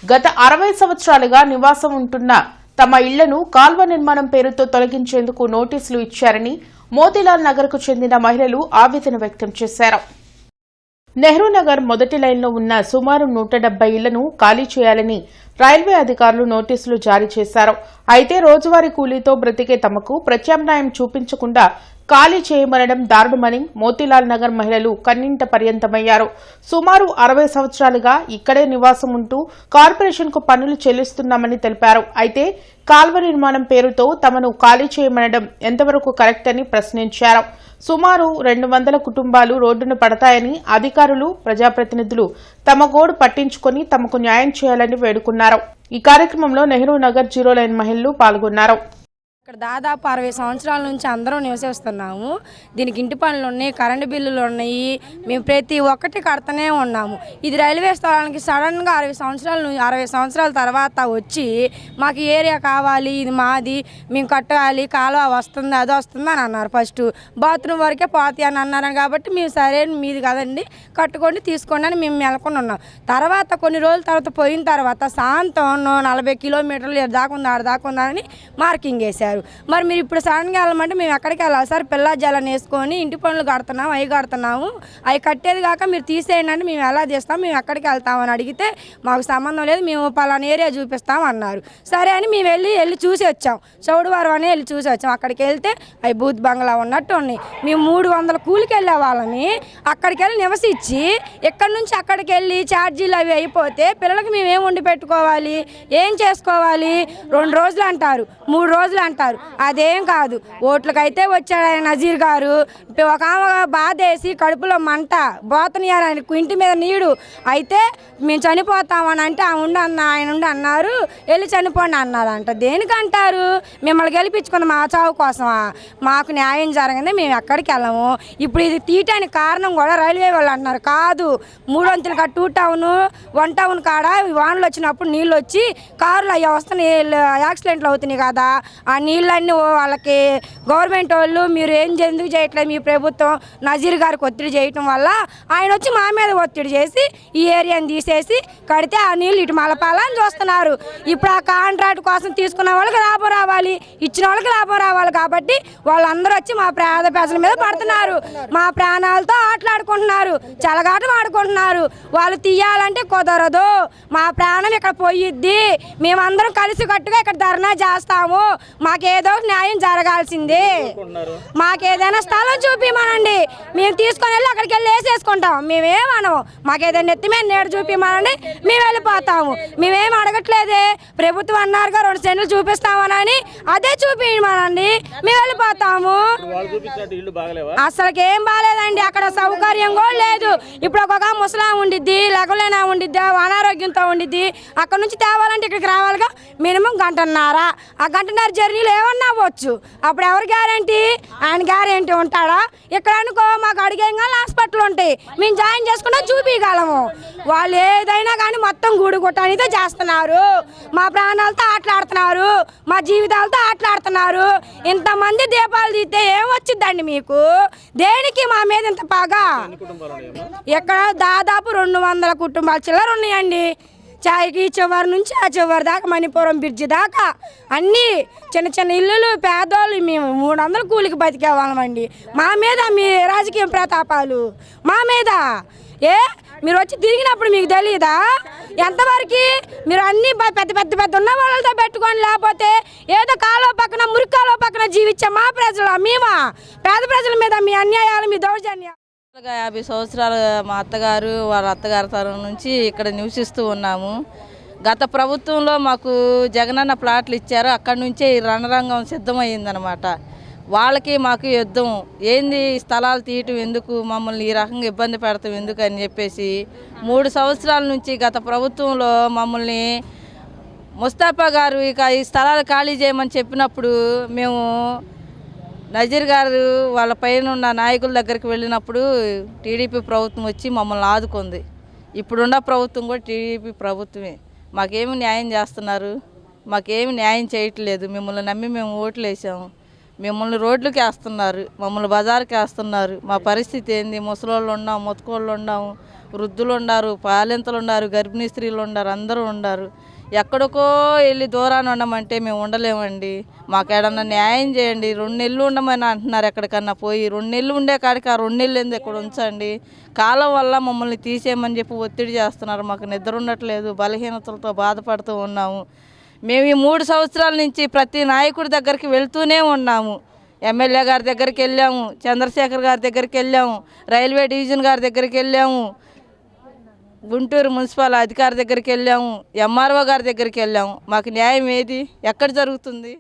గత 60 సంవత్సరాలుగా నివాసం ఉంటున్న తమ ఇళ్లను కాల్వ నిర్మాణం పేరుతో తొలగించేందుకు నోటీసులు ఇచ్చారని మోతీలాల్ నగర్ కు చెందిన మహిళలు ఆవేదన వ్యక్తం చేశారు. నెహ్రూ నగర్ మొదటి లైన్లో ఉన్న సుమారు 170 ఇళ్లను ఖాళీ చేయాలని రైల్వే అధికారులు నోటీసులు జారీ చేశారు. అయితే రోజువారీ కూలీతో బ్రతికే తమకు ప్రత్యామ్నాయం చూపించకుండా ఖాళీ చేయమనడం దారుణమని మోతీలాల్ నగర్ మహిళలు కన్నింట పర్యంతమయ్యారు. సుమారు 60 సంవత్సరాలుగా ఇక్కడే నివాసం ఉంటూ కార్పొరేషన్కు పన్నులు చెల్లిస్తున్నామని తెలిపారు. అయితే కాల్వ నిర్మాణం పేరుతో తమను ఖాళీ చేయమనడం ఎంతవరకు కరెక్ట్ అని ప్రశ్నించారు. సుమారు 200 కుటుంబాలు రోడ్డున పడతాయని అధికారులు, ప్రజాప్రతినిధులు తమ గోడు పట్టించుకుని తమకు న్యాయం చేయాలని వేడుకున్నారు. ఈ కార్యక్రమంలో నెహ్రూ నగర్ 0 లైన్ మహిళలు పాల్గొన్నారు. ఇక్కడ దాదాపు 60 సంవత్సరాల నుంచి అందరం నివసిస్తున్నాము. దీనికి ఇంటి పనులు ఉన్నాయి, కరెంటు బిల్లులు ఉన్నాయి, మేము ప్రతి ఒక్కటి కడుతూనే ఉన్నాము. ఇది రైల్వే స్థలానికి సడన్గా 60 సంవత్సరాల తర్వాత వచ్చి మాకు ఏరియా కావాలి, ఇది మాది, మేము కట్టాలి, కాలువ వస్తుంది, అది వస్తుంది అని అన్నారు. ఫస్ట్ బాత్రూమ్ వరకే పోతాయి అని అన్నారు. కాబట్టి మేము సరే మీది కదండి కట్టుకోండి తీసుకోండి అని మేము మెలకొని ఉన్నాం. తర్వాత కొన్ని రోజుల తర్వాత పోయిన తర్వాత సాయంత్రం 40 కిలోమీటర్లు ఆడ దాకా ఉందని మార్కింగ్ వేశారు. మరి మీరు ఇప్పుడు సడన్గా వెళ్ళమంటే మేము ఎక్కడికి వెళ్ళాలి సార్? పిల్లా జలం వేసుకొని ఇంటి పనులు కడుతున్నాము, అవి కడుతున్నాము, అవి కట్టేది కాక మీరు తీసేయండి అంటే మేము ఎలా తీస్తాం, మేము ఎక్కడికి వెళ్తామని అడిగితే మాకు సంబంధం లేదు, మేము పలానా ఏరియా చూపిస్తాం అన్నారు. సరే అని మేము వెళ్ళి చూసి వచ్చాం. చౌడవరం అని వెళ్ళి చూసి వచ్చాం. అక్కడికి వెళ్తే అవి బూత్ బంగ్లా ఉన్నట్టు ఉన్నాయి. మేము 300 కూలికి వెళ్ళే వాళ్ళని అక్కడికి వెళ్ళి నివసించి ఇక్కడి నుంచి అక్కడికి వెళ్ళి ఛార్జీలు అవి అయిపోతే పిల్లలకి మేము ఏం వండి పెట్టుకోవాలి, ఏం చేసుకోవాలి? 2 రోజులు అంటారు, 3 రోజులు అంటారు. అదేం కాదు. ఓట్లకైతే వచ్చాడు ఆయన నజీర్ గారు. ఒక ఆమె బాధేసి కడుపులో మంట బోతనియారు, ఇంటి మీద నీడు అయితే మేము చనిపోతామని అంటే ఆయన ఉండి అన్నారు వెళ్ళి చనిపోండి అన్నారంట. దేనికంటారు? మిమ్మల్ని గెలిపించుకున్న మా చావు కోసమా? మాకు న్యాయం జరగదే మేము ఎక్కడికి వెళ్ళము. ఇప్పుడు ఇది తీయటానికి కారణం కూడా రైల్వే వాళ్ళు అంటున్నారు. కాదు, 3 వంతులు 2 టౌన్ 1 టౌన్ కాడ వానలు వచ్చినప్పుడు నీళ్ళు వచ్చి కార్లు అవి వస్తున్నాయి, యాక్సిడెంట్లు అవుతున్నాయి కదా, ఆ నీళ్ళన్నీ వాళ్ళకి గవర్నమెంట్ వాళ్ళు మీరు ఎందుకు చేయట్లేదు మీ ప్రభుత్వం నజీర్ గారికి ఒత్తిడి చేయటం వల్ల ఆయన వచ్చి మా మీద ఒత్తిడి చేసి ఈ ఏరియాని తీసేసి కడితే ఆ నీళ్ళు ఇటు మలపాలని చూస్తున్నారు. ఇప్పుడు ఆ కాంట్రాక్ట్ కోసం తీసుకున్న వాళ్ళకి లాభం రావాలి, ఇచ్చిన వాళ్ళకి లాభం రావాలి. కాబట్టి వాళ్ళందరూ వచ్చి మా పేద ప్రజల మీద పడుతున్నారు, మా ప్రాణాలతో ఆటలాడుకుంటున్నారు, చెలగాటం ఆడుకుంటున్నారు. వాళ్ళు తీయాలంటే కుదరదు, మా ప్రాణం ఇక్కడ పోయిద్ది, మేమందరం కలిసి కట్టుగా ఇక్కడ ధర్నా చేస్తాము, మాకేదో న్యాయం జరగాల్సిందే, మాకేదైనా స్థలం చూపిమనండి, మేము తీసుకొని వెళ్ళి అక్కడికి వెళ్ళి వేసేసుకుంటాం. మేమేమనం, మాకేదైనా ఎత్తి మీద నేడు చూపిమనండి, మేము వెళ్ళిపోతాము. మేమేం అడగట్లేదే, ప్రభుత్వం అన్నారుగా 2 సెంట్లు చూపిస్తామని, అదే చూపిమనండి, మేము వెళ్ళిపోతాము. అసలుకి ఏం బాగాలేదండి, అక్కడ సౌకర్యం కూడా లేదు. ఇప్పుడు ఒక ముసలాం ఉండిద్ది, లెగలేనా ఉండిద్ది, అనారోగ్యంతో ఉండిద్ది, అక్కడ నుంచి తేవాలంటే ఇక్కడికి రావాలిగా మినిమం 1.5 గంట. ఆ 1.5 గంట జర్నీలు ఏమన్నా అవ్వచ్చు. అప్పుడు ఎవరు గ్యారంటీ? ఆయన గ్యారంటీ ఉంటాడా? ఇక్కడ అనుకో మాకు అడిగేగా హాస్పిటల్ ఉంటాయి, మేము జాయిన్ చేసుకున్నా చూపించగలము. వాళ్ళు ఏదైనా కానీ మొత్తం గూడుగుట్టనితో చేస్తున్నారు, మా ప్రాణాలతో ఆటలాడుతున్నారు, మా జీవితాలతో ఆటలాడుతున్నారు. ఇంతమంది దీపాలు తీస్తే ఏమొచ్చిందండి మీకు? దేనికి మా మీద ఇంత పగ? ఇక్కడ దాదాపు 200 కుటుంబాలు చిల్లర ఉన్నాయండి. చాయ్కి చివరి నుంచి ఆ చివరి దాకా మణిపురం బ్రిడ్జి దాకా అన్నీ చిన్న చిన్న ఇల్లులు, పేదోళ్ళు. మేము 300 కూలికి బతికే వాళ్ళమండి. మా మీద మీ రాజకీయ ప్రతాపాలు మా మీద మీరు వచ్చి తిరిగినప్పుడు మీకు తెలియదా? ఎంతవరకు మీరు అన్ని పెద్ద ఉన్న వాళ్ళతో పెట్టుకొని, లేకపోతే ఏదో కాలువ పక్కన మురికాలువ పక్కన జీవించే మా ప్రజలు, మేమా పేద ప్రజల మీద మీ అన్యాయాలు, మీ దౌర్జన్యాలు. 50 సంవత్సరాలు మా అత్తగారు వాళ్ళ అత్తగారి తరం నుంచి ఇక్కడ నివసిస్తూ ఉన్నాము. గత ప్రభుత్వంలో మాకు జగనన్న ప్లాట్లు ఇచ్చారు, అక్కడి నుంచే ఈ రణరంగం సిద్ధమైందనమాట. వాళ్ళకి మాకు యుద్ధం ఏంది, స్థలాలు తీయటం ఎందుకు, మమ్మల్ని ఈ రకంగా ఇబ్బంది పెడతాం ఎందుకు అని చెప్పేసి 3 సంవత్సరాల నుంచి గత ప్రభుత్వంలో మమ్మల్ని ముస్తాఫా గారు ఇక ఈ స్థలాలు ఖాళీ చేయమని చెప్పినప్పుడు మేము నజీర్ గారు వాళ్ళ పైన ఉన్న నాయకుల దగ్గరికి వెళ్ళినప్పుడు టీడీపీ ప్రభుత్వం వచ్చి మమ్మల్ని ఆదుకుంది. ఇప్పుడున్న ప్రభుత్వం కూడా టీడీపీ ప్రభుత్వమే. మాకేమి న్యాయం చేస్తున్నారు? మాకేమి న్యాయం చేయట్లేదు. మిమ్మల్ని నమ్మి మేము ఓట్లు వేసాము, మిమ్మల్ని రోడ్లకి వేస్తున్నారు, మమ్మల్ని బజార్కి వేస్తున్నారు. మా పరిస్థితి ఏంది? ముసలోళ్ళు ఉన్నాం, ముతకోళ్ళు ఉన్నాము, వృద్ధులు ఉన్నారు, పాలింతలు ఉన్నారు, గర్భిణీ స్త్రీలు ఉన్నారు, అందరూ ఉన్నారు. ఎక్కడికో వెళ్ళి దూరాన్ని ఉండమంటే మేము ఉండలేమండి. మాకు ఏడన్నా న్యాయం చేయండి. 2 నెలలు ఉండమని అంటున్నారు. ఎక్కడికన్నా పోయి 2 నెలలు ఉండే కాడికి ఆ 2 నెలలు ఏంది ఇక్కడ ఉంచండి. కాలం వల్ల మమ్మల్ని తీసేయమని చెప్పి ఒత్తిడి చేస్తున్నారు. మాకు నిద్ర ఉండట్లేదు, బలహీనతలతో బాధపడుతూ ఉన్నాము. మేము ఈ 3 సంవత్సరాల నుంచి ప్రతి నాయకుడి దగ్గరికి వెళ్తూనే ఉన్నాము. ఎమ్మెల్యే గారి దగ్గరికి వెళ్ళాము, చంద్రశేఖర్ గారి దగ్గరికి వెళ్ళాము, రైల్వే డివిజన్ గారి దగ్గరికి వెళ్ళాము, గుంటూరు మున్సిపల్ అధికారి దగ్గరికి వెళ్ళాము, ఎంఆర్ఓ గారి దగ్గరికి వెళ్ళాము. మాకు న్యాయం ఏది? ఎక్కడ జరుగుతుంది?